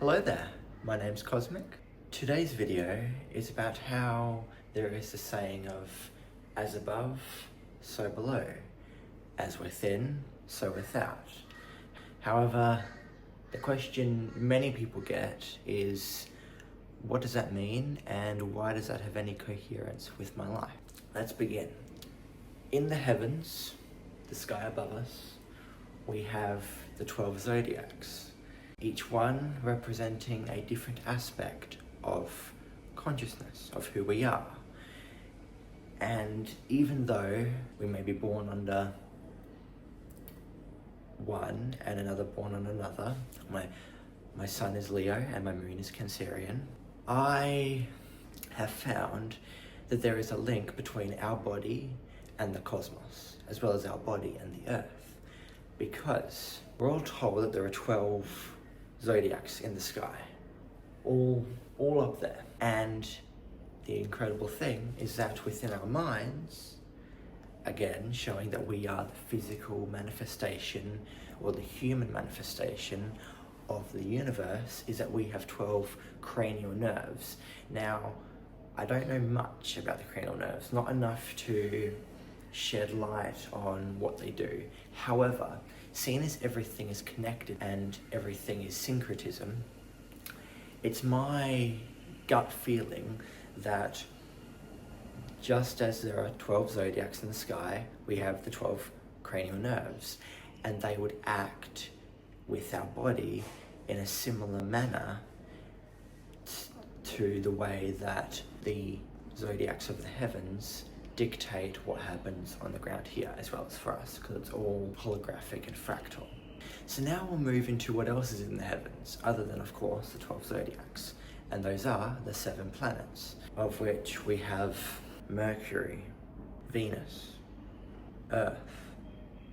Hello there, my name's Cosmic. Today's video is about how there is the saying of as above, so below, as within, so without. However, the question many people get is, what does that mean and why does that have any coherence with my life? Let's begin. In the heavens, the sky above us, we have the 12 zodiacs, each one representing a different aspect of consciousness, of who we are. And even though we may be born under one and another born on another, my sun is Leo and my moon is Cancerian, I have found that there is a link between our body and the cosmos, as well as our body and the earth, because we're all told that there are 12 zodiacs in the sky, all up there. And the incredible thing is that within our minds, again, showing that we are the physical manifestation or the human manifestation of the universe, is that we have 12 cranial nerves. Now, I don't know much about the cranial nerves, not enough to shed light on what they do. However, seeing as everything is connected and everything is syncretism, it's my gut feeling that just as there are 12 zodiacs in the sky, we have the 12 cranial nerves, and they would act with our body in a similar manner to the way that the zodiacs of the heavens dictate what happens on the ground here, as well as for us, because it's all holographic and fractal. So now we'll move into what else is in the heavens, other than, of course, the 12 zodiacs. And those are the 7 planets, of which we have Mercury, Venus, Earth,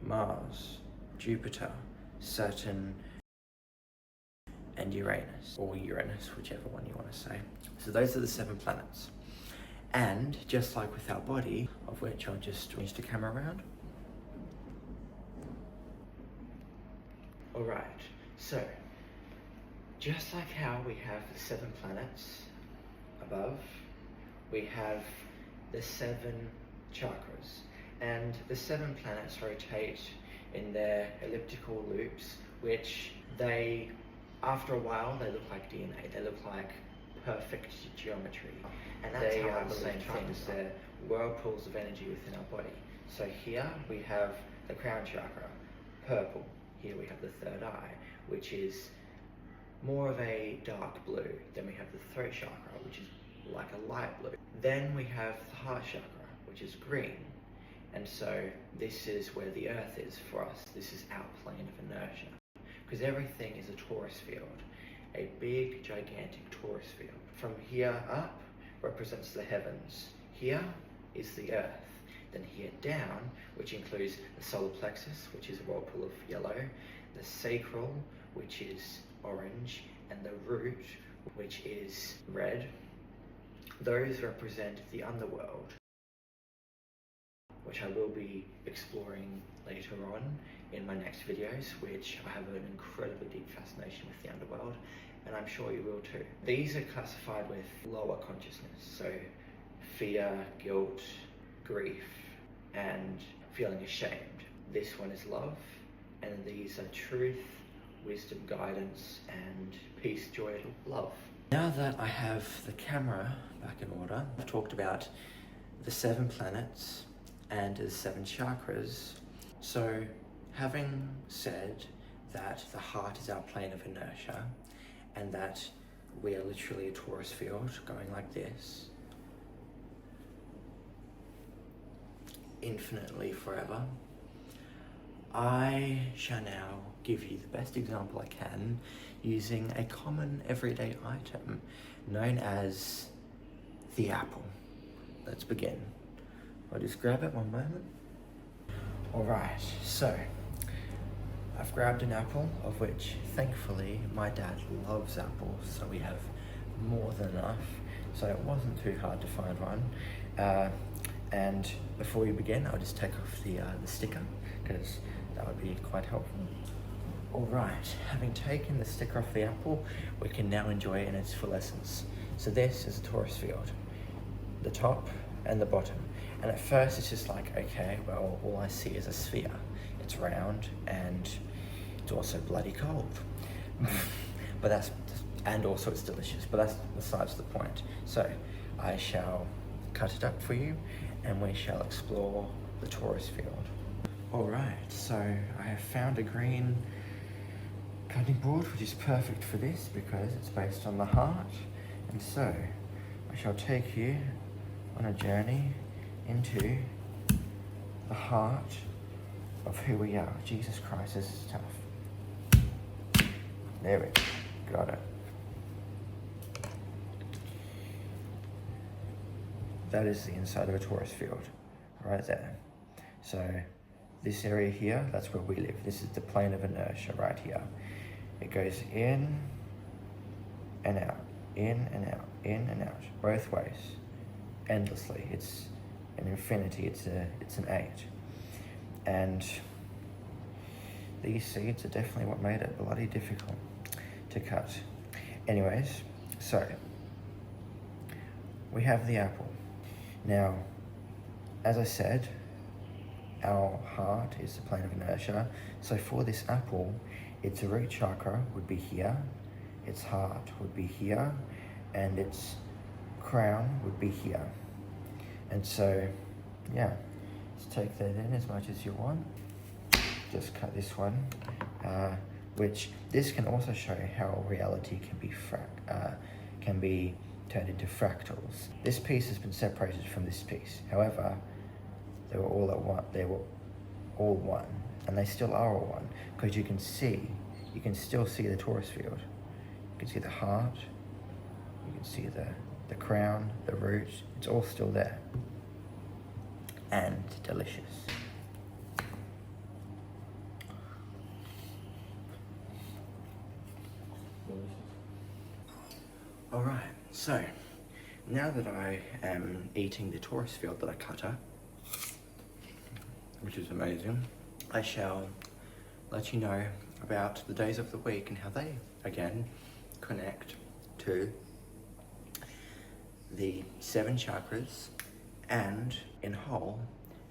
Mars, Jupiter, Saturn, and Uranus, or Uranus, whichever one you want to say. So those are the 7 planets. And just like with our body, of which I'll just switch the camera around. Alright, so just like how we have the 7 planets above, we have the 7 chakras. And the 7 planets rotate in their elliptical loops, which they, after a while, they look like DNA. They look like perfect geometry. And that's they are the same things. They're whirlpools of energy within our body. So here we have the crown chakra, purple. Here we have the third eye, which is more of a dark blue. Then we have the throat chakra, which is like a light blue. Then we have the heart chakra, which is green. And so this is where the earth is for us. This is our plane of inertia. Because everything is a torus field, a big, gigantic torus field. From here up represents the heavens. Here is the earth. Then here down, which includes the solar plexus, which is a whirlpool of yellow, the sacral, which is orange, and the root, which is red. Those represent the underworld, which I will be exploring later on in my next videos, which I have an incredibly deep fascination with the underworld, and I'm sure you will too. These are classified with lower consciousness, so fear, guilt, grief, and feeling ashamed. This one is love, and these are truth, wisdom, guidance, and peace, joy, love. Now that I have the camera back in order, I've talked about the 7 planets and the 7 chakras. So having said that the heart is our plane of inertia and that we are literally a torus field going like this, infinitely forever, I shall now give you the best example I can using a common everyday item known as the apple. Let's begin. I'll just grab it one moment. Alright, so I've grabbed an apple, of which thankfully my dad loves apples, so we have more than enough, so it wasn't too hard to find one. And before we begin, I'll just take off the sticker, because that would be quite helpful. Alright, having taken the sticker off the apple, we can now enjoy it in its full essence. So this is a torus field, the top and the bottom. And at first it's just like, okay, well, all I see is a sphere. It's round and it's also bloody cold. But that's, and also it's delicious, but that's besides the point. So I shall cut it up for you and we shall explore the torus field. Alright, so I have found a green cutting board which is perfect for this because it's based on the heart. And so I shall take you on a journey into the heart of who we are. Jesus Christ, this is tough. There we go, got it. That is the inside of a torus field, right there. So this area here, that's where we live. This is the plane of inertia right here. It goes in and out, in and out, in and out, both ways, endlessly. It's an infinity, it's an 8. And these seeds are definitely what made it bloody difficult to cut. Anyways, so we have the apple. Now, as I said, our heart is the plane of inertia. So for this apple, its root chakra would be here, its heart would be here, and its crown would be here. And so, yeah, let's take that in as much as you want. Just cut this one, which this can also show how reality can be turned into fractals. This piece has been separated from this piece. However, they were all at one. They were all one, and they still are all one because you can still see the torus field. You can see the heart. You can see the crown, the root. It's all still there, and delicious. All right. So now that I am eating the torus field that I cut up, which is amazing, I shall let you know about the days of the week and how they, again, connect to the 7 chakras and, in whole,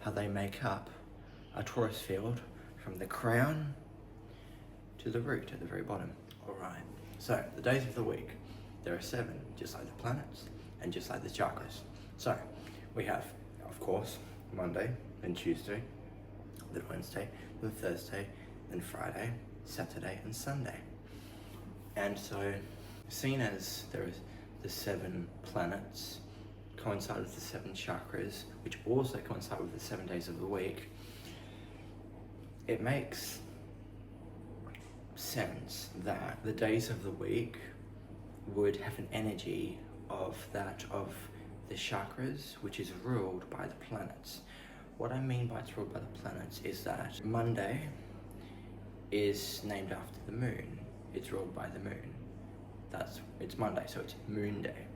how they make up a torus field from the crown to the root at the very bottom. Alright, so the days of the week, there are 7, just like the planets and just like the chakras. So we have, of course, Monday and Tuesday, then Wednesday, then Thursday, then Friday, Saturday and Sunday. And so, seeing as there is the 7 planets coincide with the 7 chakras, which also coincide with the 7 days of the week, it makes sense that the days of the week would have an energy of that of the chakras, which is ruled by the planets. What I mean by it's ruled by the planets is that Monday is named after the moon. It's ruled by the moon. It's Monday, so it's Moon Day.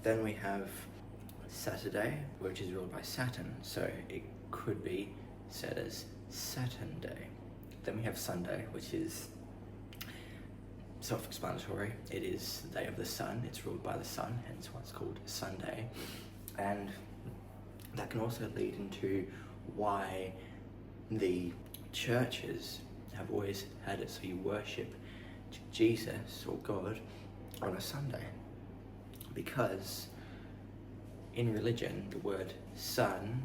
Then we have Saturday, which is ruled by Saturn, so it could be said as Saturn Day. Then we have Sunday, which is self-explanatory. It is the day of the sun. It's ruled by the sun, hence why it's called Sunday. And that can also lead into why the churches have always had it so you worship Jesus or God on a Sunday. Because in religion, the word sun,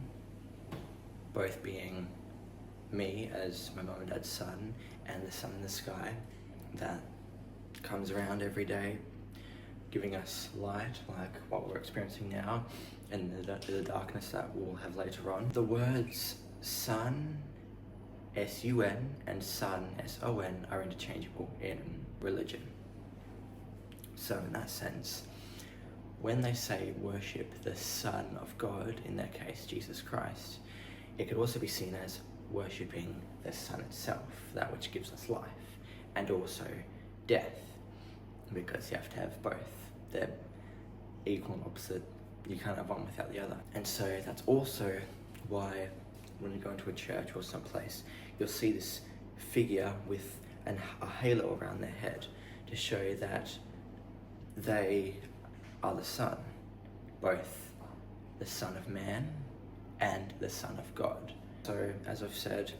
both being me as my mum and dad's son, and the sun in the sky that comes around every day, giving us light, like what we're experiencing now, and the darkness that we'll have later on. The words sun, S-U-N, and sun, S-O-N, are interchangeable in religion. So in that sense, when they say worship the Son of God, in their case Jesus Christ, it could also be seen as worshipping the sun itself, that which gives us life, and also death, because you have to have both. They're equal and opposite. You can't have one without the other. And so that's also why when you go into a church or someplace, you'll see this figure with a halo around their head to show that they are the Son, both the Son of Man and the Son of God. So, as I've said,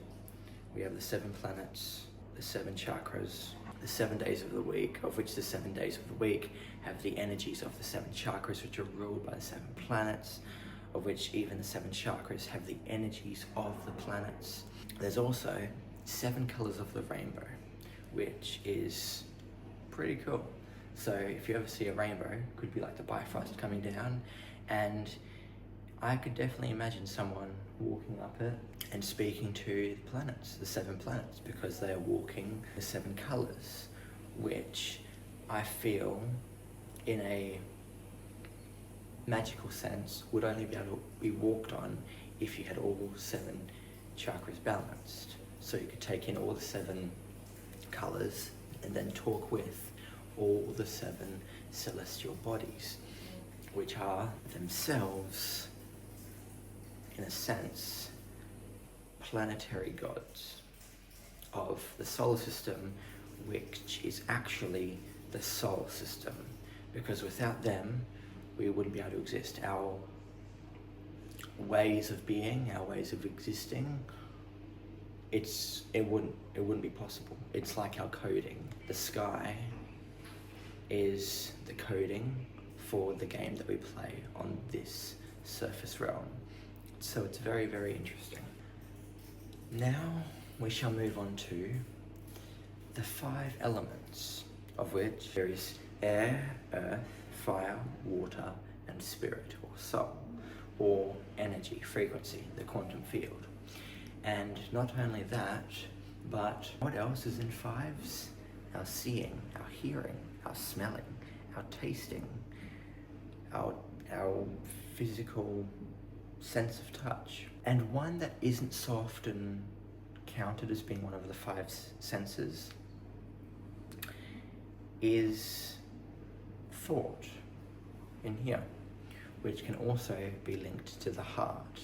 we have the 7 planets, the 7 chakras, the 7 days of the week, of which the 7 days of the week have the energies of the 7 chakras, which are ruled by the 7 planets, of which even the 7 chakras have the energies of the planets. There's also 7 colors of the rainbow, which is pretty cool. So if you ever see a rainbow, it could be like the Bifrost coming down, and I could definitely imagine someone walking up it and speaking to the planets, the 7 planets, because they are walking the 7 colors, which I feel in a magical sense would only be able to be walked on if you had all 7 chakras balanced. So you could take in all the 7 colors and then talk with all the 7 celestial bodies, which are themselves, in a sense, planetary gods of the solar system, which is actually the solar system, because without them we wouldn't be able to exist. Our ways of being, our ways of existing, it wouldn't be possible. It's like our coding. The sky is the coding for the game that we play on this surface realm. So it's very, very interesting. Now we shall move on to the 5 elements, of which there is air, earth, fire, water, and spirit, or soul, or energy, frequency, the quantum field. And not only that, but what else is in 5s? Our seeing, our hearing, our smelling, our tasting, our physical sense of touch. And one that isn't so often counted as being one of the 5 senses is thought in here, which can also be linked to the heart,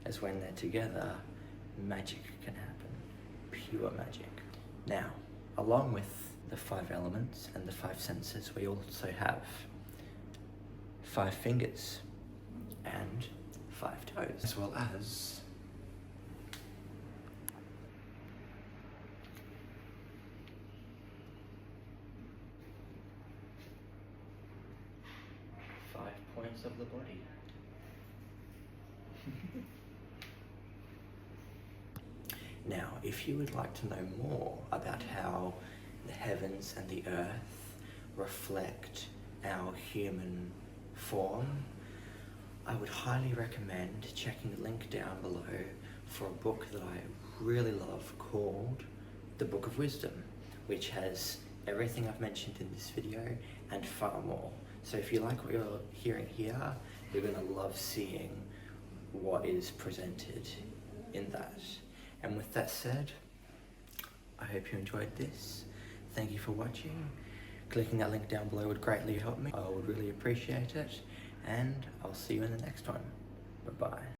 as when they're together, magic can happen, pure magic. Now, along with the 5 elements and the 5 senses, we also have 5 fingers and 5 toes, as well as 5 points of the body. Now, if you would like to know more about how the heavens and the earth reflect our human form, I would highly recommend checking the link down below for a book that I really love called The Book of Wisdom, which has everything I've mentioned in this video and far more. So if you like what you're hearing here, you're going to love seeing what is presented in that. And with that said, I hope you enjoyed this. Thank you for watching. Clicking that link down below would greatly help me. I would really appreciate it. And I'll see you in the next one. Bye-bye.